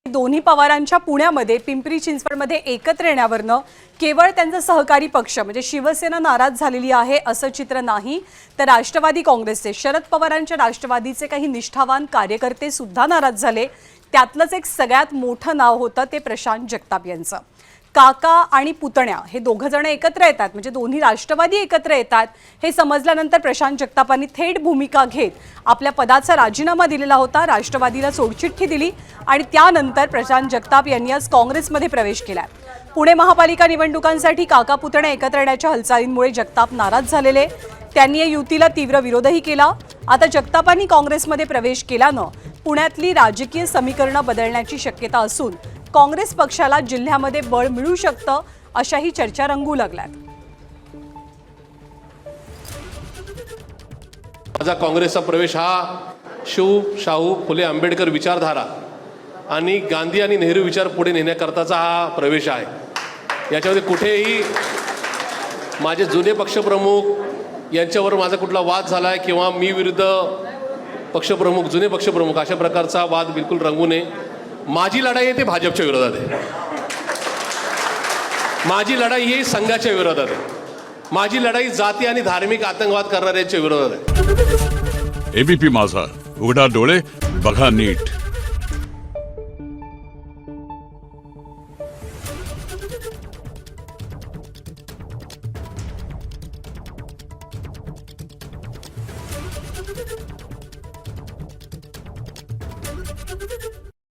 दोन्ही पवारांच्या पुण्यामध्ये पिंपरी चिंचवडमध्ये एकत्र येण्यावरनं केवळ त्यांचा सहकारी पक्ष म्हणजे शिवसेना नाराज झालेली आहे असं चित्र नाही, तर राष्ट्रवादी काँग्रेसचे शरद पवारांच्या राष्ट्रवादीचे काही निष्ठावान कार्यकर्ते सुद्धा नाराज झाले। त्यातलंच एक सगळ्यात मोठं नाव होतं ते प्रशांत जगताप यांचं। काका आणि पुतण्या हे दोघं जण एकत्र येतात म्हणजे दोन्ही राष्ट्रवादी एकत्र येतात हे समजल्यानंतर प्रशांत जगतापांनी थेट भूमिका घेत आपल्या पदाचा राजीनामा दिलेला होता, राष्ट्रवादीला सोडचिठ्ठी दिली आणि त्यानंतर प्रशांत जगताप यांनी आज काँग्रेसमध्ये प्रवेश केला। पुणे महापालिका निवडणुकांसाठी काका पुतण्या एकत्र येण्याच्या हालचालींमुळे जगताप नाराज झालेले, त्यांनी या युतीला तीव्र विरोधही केला। आता जगतापांनी काँग्रेसमध्ये प्रवेश केल्यानं पुण्यातली राजकीय समीकरणं बदलण्याची शक्यता असून काँग्रेस पक्षाला जिल्ह्यामध्ये बळ मिळू शकतं अशाही चर्चा रंगू लागल्यात। माझा काँग्रेसचा प्रवेश हा शिव शाहू फुले आंबेडकर विचारधारा आणि गांधी आणि नेहरू विचार पुढे नेण्याकरताचा हा प्रवेश आहे। याच्यामध्ये कुठेही माझे जुने पक्षप्रमुख यांच्यावर माझा कुठला वाद झाला आहे किंवा मी विरुद्ध पक्षप्रमुख जुने पक्षप्रमुख अशा प्रकारचा वाद बिलकुल रंगू नये। माझी लढाई आहे ते भाजपच्या विरोधात आहे, माझी लढाई ही संघाच्या विरोधात आहे, माझी लढाई जाती आणि धार्मिक आतंकवाद करणाऱ्यांच्या विरोधात आहे। एबीपी माझा, उघडा डोळे बघा नीट।